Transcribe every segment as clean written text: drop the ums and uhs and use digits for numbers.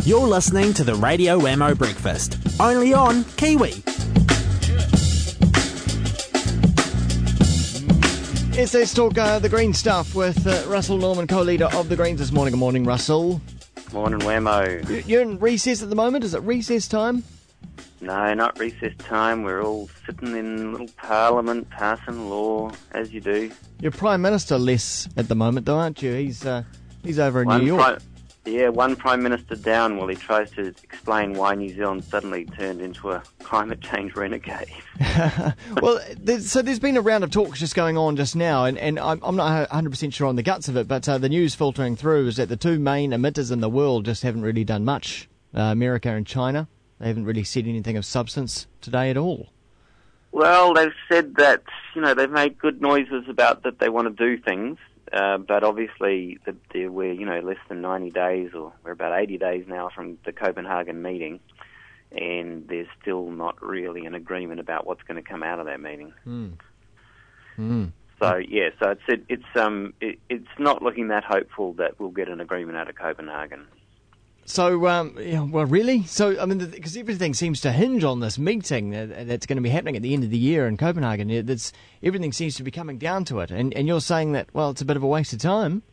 You're listening to the Radio Wammo Breakfast, only on Kiwi. Yes, let's talk the green stuff with Russel Norman, co-leader of the Greens this morning. Good morning, Russell. Morning, Wammo. You're in recess at the moment? Is it recess time? No, not recess time. We're all sitting in little parliament, passing law, as you do. You're Prime Minister less at the moment, though, aren't you? He's over in New York. One Prime Minister down while he tries to explain why New Zealand suddenly turned into a climate change renegade. Well, there's been a round of talks just going on just now, and I'm not 100% sure on the guts of it, but the news filtering through is that the two main emitters in the world just haven't really done much, America and China. They haven't really said anything of substance today at all. Well, they've said that, they've made good noises about that they want to do things, but obviously we're, less than 90 days, or we're about 80 days now from the Copenhagen meeting, and there's still not really an agreement about what's going to come out of that meeting. So it's not looking that hopeful that we'll get an agreement out of Copenhagen. So, really? So, I mean, because everything seems to hinge on this meeting that's going to be happening at the end of the year in Copenhagen. Everything seems to be coming down to it. And you're saying that, well, it's a bit of a waste of time?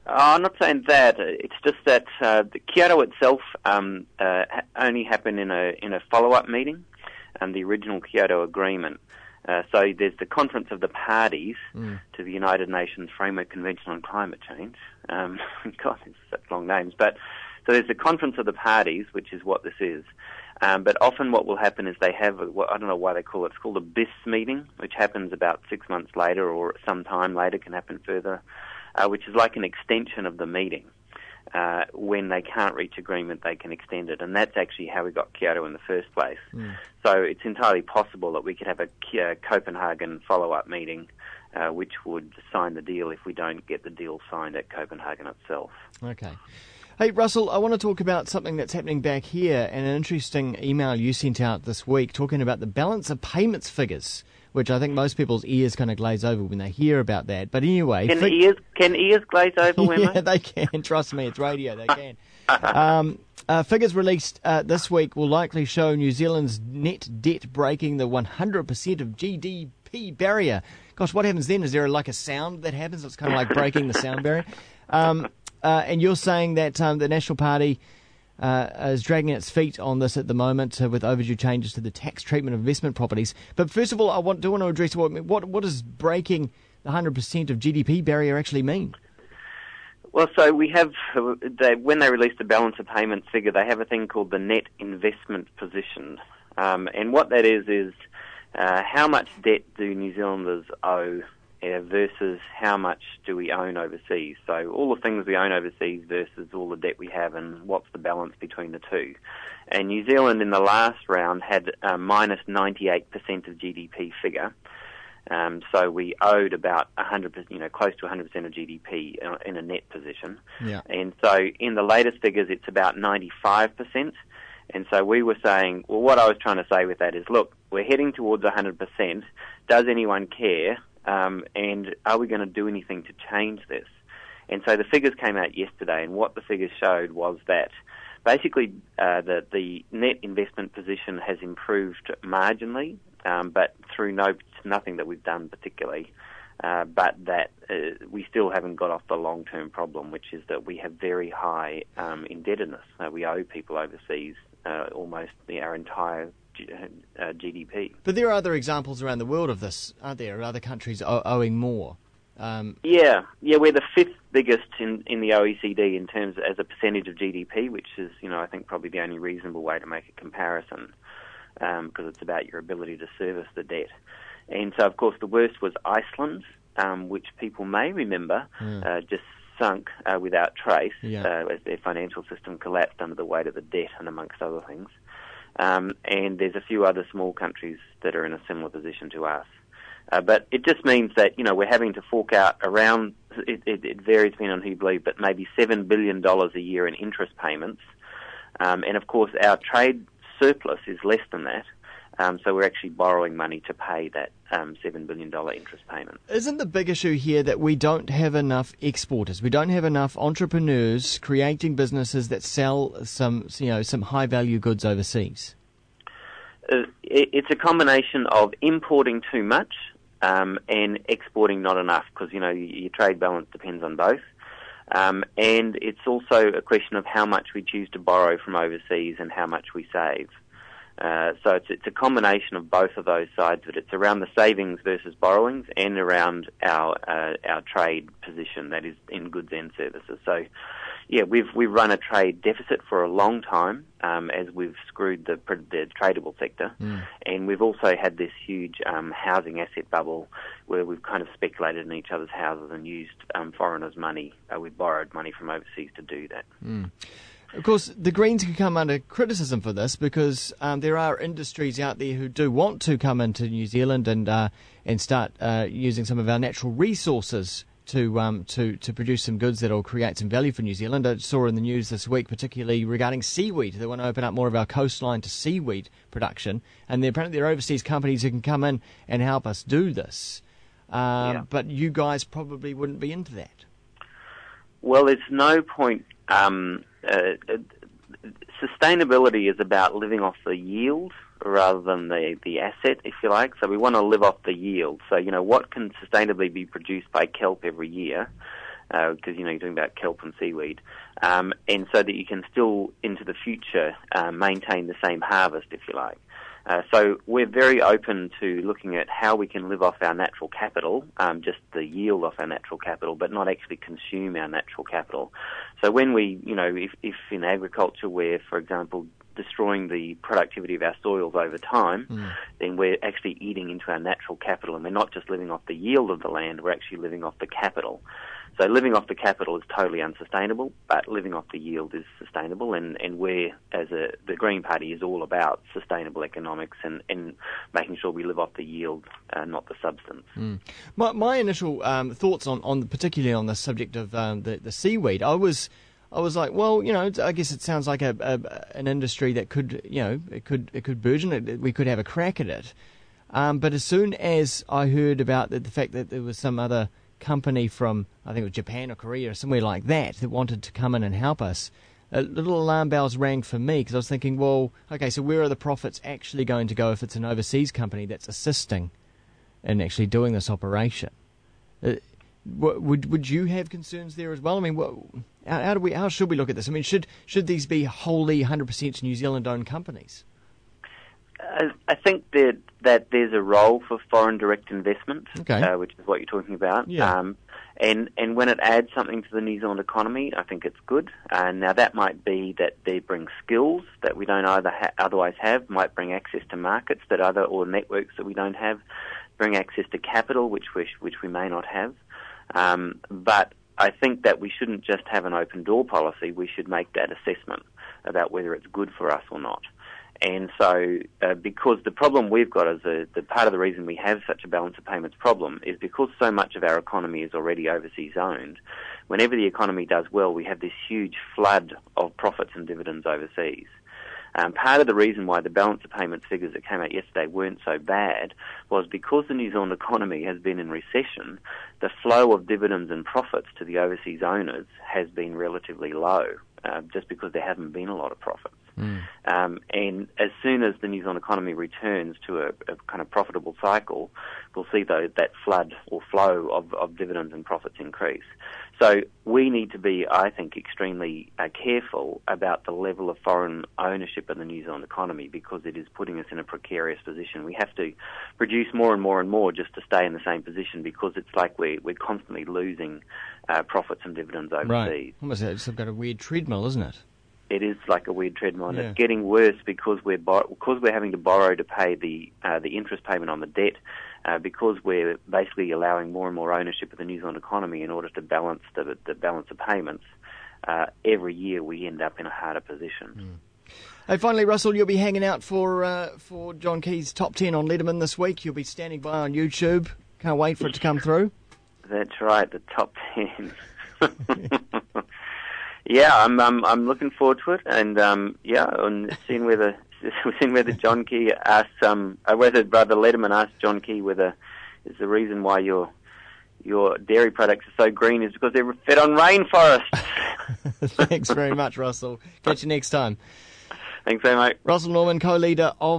I'm not saying that. It's just that the Kyoto itself only happened in a follow-up meeting, the original Kyoto Agreement. So there's the Conference of the Parties to the United Nations Framework Convention on Climate Change. God, it's such long names. So there's the Conference of the Parties, which is what this is. But often what will happen is they have, I don't know why they call it, it's called a BIS meeting, which happens about 6 months later or some time later, can happen further, which is like an extension of the meeting. When they can't reach agreement, they can extend it. And that's actually how we got Kyoto in the first place. So it's entirely possible that we could have a Copenhagen follow-up meeting, which would sign the deal if we don't get the deal signed at Copenhagen itself. Okay. Hey, Russell, I want to talk about something that's happening back here and an interesting email you sent out this week talking about the balance of payments figures, which I think most people's ears kind of glaze over when they hear about that. But anyway... Can ears glaze over, Wammo? Yeah, they can. Trust me, it's radio. They can. Figures released this week will likely show New Zealand's net debt breaking the 100% of GDP barrier. Gosh, what happens then? Is there like a sound that happens? It's kind of like breaking the sound barrier. And you're saying that the National Party is dragging its feet on this at the moment with overdue changes to the tax treatment of investment properties. But first of all, I do want to address what does breaking the 100% of GDP barrier actually mean? Well, so we have, when they release the balance of payments figure, they have a thing called the net investment position. And what that is how much debt do New Zealanders owe versus how much do we own overseas. So all the things we own overseas versus all the debt we have, and what's the balance between the two. And New Zealand in the last round had minus 98% of GDP figure. So we owed about 100%, close to 100% of GDP in a net position. Yeah. And so in the latest figures, it's about 95%. And so we were saying, well, what I was trying to say with that is, look, we're heading towards 100%. Does anyone care? And are we going to do anything to change this? And so the figures came out yesterday, and what the figures showed was that basically the net investment position has improved marginally, but through nothing that we've done particularly, but that we still haven't got off the long-term problem, which is that we have very high indebtedness. We owe people overseas almost our entire GDP. But there are other examples around the world of this, aren't there? Other countries owing more. Yeah, we're the fifth biggest in the OECD in terms as a percentage of GDP, which is, I think probably the only reasonable way to make a comparison, because it's about your ability to service the debt. And so, of course, the worst was Iceland, which people may remember just sunk without trace as their financial system collapsed under the weight of the debt and amongst other things. And there's a few other small countries that are in a similar position to us. But it just means that, we're having to fork out around, it varies depending on who you believe, but maybe $7 billion a year in interest payments. And of course, our trade surplus is less than that. So we're actually borrowing money to pay that $7 billion interest payment. Isn't the big issue here that we don't have enough exporters? We don't have enough entrepreneurs creating businesses that sell some high value goods overseas. It's a combination of importing too much and exporting not enough, because your trade balance depends on both. And it's also a question of how much we choose to borrow from overseas and how much we save. So it's a combination of both of those sides. That it's around the savings versus borrowings, and around our trade position, that is in goods and services. So, yeah, we've run a trade deficit for a long time as we've screwed the tradable sector, and we've also had this huge housing asset bubble where we've kind of speculated in each other's houses and used foreigners' money. We've borrowed money from overseas to do that. Of course, the Greens can come under criticism for this because there are industries out there who do want to come into New Zealand and start using some of our natural resources to produce some goods that will create some value for New Zealand. I saw in the news this week, particularly regarding seaweed. They want to open up more of our coastline to seaweed production, and apparently there are overseas companies who can come in and help us do this. But you guys probably wouldn't be into that. Well, there's no point. Sustainability is about living off the yield rather than the asset, if you like. So we want to live off the yield. So, what can sustainably be produced by kelp every year, because, you're talking about kelp and seaweed, and so that you can still, into the future, maintain the same harvest, if you like. So we're very open to looking at how we can live off our natural capital, just the yield off our natural capital, but not actually consume our natural capital. So when we, if in agriculture we're, for example, destroying the productivity of our soils over time, then we're actually eating into our natural capital, and we're not just living off the yield of the land, we're actually living off the capital. So living off the capital is totally unsustainable, but living off the yield is sustainable, and we're, the Green Party is all about sustainable economics and making sure we live off the yield, not the substance. My initial thoughts on particularly on the subject of the seaweed, I was like, well, I guess it sounds like an industry that could, it could burgeon. We could have a crack at it. But as soon as I heard about the fact that there was some other company from, I think it was Japan or Korea or somewhere like that wanted to come in and help us, little alarm bells rang for me, because I was thinking, well, okay, so where are the profits actually going to go if it's an overseas company that's assisting in actually doing this operation? Would you have concerns there as well? I mean, how should we look at this? I mean, should these be wholly 100% New Zealand-owned companies? I think that there's a role for foreign direct investment, which is what you're talking about. Yeah. And when it adds something to the New Zealand economy, I think it's good. Now that might be that they bring skills that we don't otherwise have, might bring access to markets or networks that we don't have, bring access to capital which we may not have. But I think that we shouldn't just have an open door policy. We should make that assessment about whether it's good for us or not. And so, because the problem we've got is the part of the reason we have such a balance of payments problem is because so much of our economy is already overseas owned. Whenever the economy does well, we have this huge flood of profits and dividends overseas. Part of the reason why the balance of payments figures that came out yesterday weren't so bad was because the New Zealand economy has been in recession, the flow of dividends and profits to the overseas owners has been relatively low, just because there haven't been a lot of profits. And as soon as the New Zealand economy returns to a kind of profitable cycle, we'll see that flood or flow of dividends and profits increase. So we need to be, I think, extremely careful about the level of foreign ownership in the New Zealand economy, because it is putting us in a precarious position. We have to produce more and more and more just to stay in the same position, because it's like we're constantly losing profits and dividends overseas. Right. Almost it's got a weird treadmill, isn't it? It is like a weird treadmill, and it's getting worse because we're having to borrow to pay the interest payment on the debt, because we're basically allowing more and more ownership of the New Zealand economy in order to balance the balance of payments. Every year we end up in a harder position. Hey, finally, Russell, you'll be hanging out for John Key's Top 10 on Letterman this week. You'll be standing by on YouTube. Can't wait for it to come through. That's right, the Top 10. Yeah, I'm looking forward to it, and and seeing where whether John Key asked whether Brother Letterman asked John Key whether is the reason why your dairy products are so green is because they're fed on rainforests. Thanks very much, Russell. Catch you next time. Thanks very much. Russell Norman, co-leader of